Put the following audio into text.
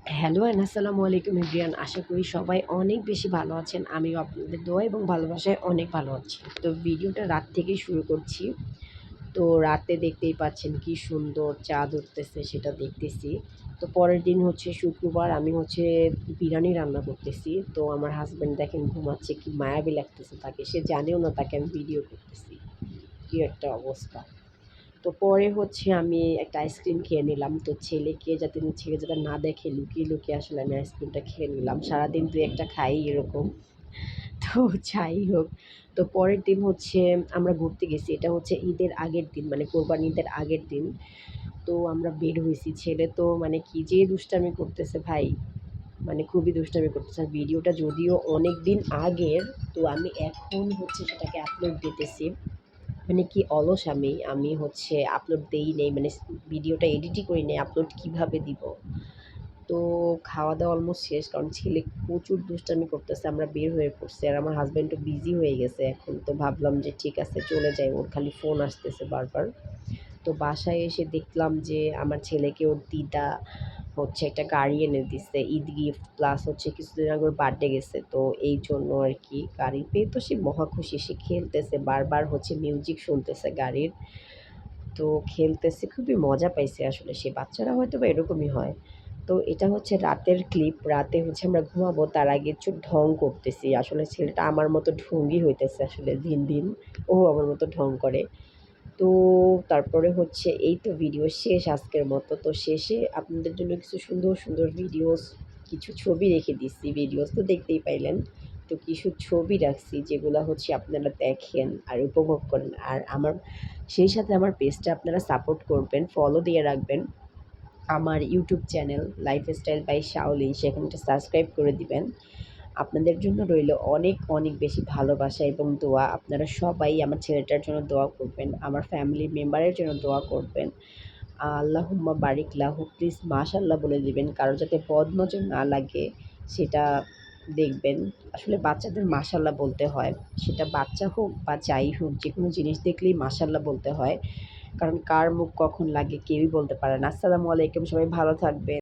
Hello and আসসালামু আলাইকুম everyone. আশা করি সবাই অনেক বেশি ভালো আছেন। আমিও আপনাদের দোয়া এবং ভালোবাসায় অনেক ভালো আছি। তো ভিডিওটা রাত থেকেই শুরু করছি। তো রাতে দেখতেই পাচ্ছেন কি সুন্দর চাঁদ উঠতেছে সেটা দেখতেছি। তো পরের দিন হচ্ছে শুক্রবার, আমি হচ্ছে বিরিয়ানি রান্না করতেছি। তো আমার হাসব্যান্ড দেখেন ঘুমাচ্ছে, কি মায়াবী লাগতেছে তাকে। সে জানেও না তাকে আমি ভিডিও করতেছি। কি একটা অবস্থা। তো পরে হচ্ছে আমি একটা আইসক্রিম খেয়ে নিলাম। তো ছেলে যাতে না দেখে লুকিয়ে, লুকিয়ে আসলে আমি আইসক্রিমটা খেয়ে নিলাম। সারাদিন ২-১ টা খাই এরকম। তো যাই হোক। তো পরের দিন হচ্ছে আমরা ঘুরতে গেছি। এটা হচ্ছে ঈদের আগের দিন, মানে কোরবানি ঈদের আগের দিন। তো আমরা বের হইছি। ছেলে তো মানে কি যে দুষ্টামি করতেছে ভাই, মানে খুবই দুষ্টামি করতেছে। আর ভিডিওটা যদিও অনেকদিন আগের, তো আমি এখন হচ্ছে সেটাকে আপলোড দিতেছি। মানে কি অলস আমি। আমি হচ্ছে আপলোড দেই নাই। মানে ভিডিওটা এডিটই করি নাই। আপলোড কিভাবে দিব? তো খাওয়া-দাওয়া অলমোস্ট শেষ। কারণ ছেলে প্রচুর দুষ্টামি করতেছে। আমরা বের হয়ে পড়ছি। আর আমার হাসব্যান্ডও বিজি হয়ে গেছে এখন। তো ভাবলাম যে ঠিক আছে চলে যাই। ওর খালি ফোন আসতেছে বারবার। তো বাসায় এসে দেখলাম যে আমার ছেলেকে ওর দিদা হচ্ছে একটা গাড়ি এনে দিছে। ঈদ গিফট প্লাস হচ্ছে কিছুদিন আগে ওর বার্থডে গেছে। তো এইজন্য আরকি গাড়ি পেয়ে তো সে মহা খুশি। সে খেলতেছে। বারবার হচ্ছে মিউজিক শুনতেছে গাড়ির। তো খেলতেছে, খুবই মজা পাইছে আসলে সে। বাচ্চারা হয়তোবা এরকমই হয়। তো এটা হচ্ছে রাতের ক্লিপ। রাতে হচ্ছে আমরা ঘুমাবো তার আগে একটু ঢং করতেছি। আসলে ছেলেটা আমার মতো ঢঙ্গই হইতেছে আসলে দিন, দিন। ও আমার মতো ঢং করে। তো তারপরে হচ্ছে এই তো ভিডিও শেষ আজকের মতো। তো শেষে আপনাদের জন্য কিছু সুন্দর, সুন্দর ভিডিওস, কিছু ছবি রেখে দিচ্ছি। ভিডিওস তো দেখতেই পাইলেন। তো কিছু ছবি রাখছি যেগুলা হচ্ছে আপনারা দেখেন আর উপভোগ করেন। আর সেই সাথে আমার পেজটা আপনারা সাপোর্ট করবেন, ফলো দিয়ে রাখবেন। আমার YouTube channel Lifestyle by Shaolin, সেখানটা সাবস্ক্রাইব করে দিবেন। আপনাদের জন্য রইল অনেক, অনেক বেশি ভালোবাসা এবং দোয়া। আপনারা সবাই আমার ছেলেটার জন্য দোয়া করবেন। আমার ফ্যামিলি মেম্বারের জন্য দোয়া করবেন। আল্লাহুম্মা বারিক লাহু, প্লিজ মাশাআল্লাহ বলে দিবেন। কারো যাতে বদনজর না লাগে সেটা দেখবেন। আসলে বাচ্চাদের মাশাআল্লাহ বলতে হয়। সেটা বাচ্চা হোক বা যাই হোক, যেকোনো জিনিস দেখলেই মাশাআল্লাহ বলতে হয়। কারণ কার মুখ কখন লাগে কেউই বলতে পারে না। আসসালামু আলাইকুম, সবাই ভালো থাকবেন।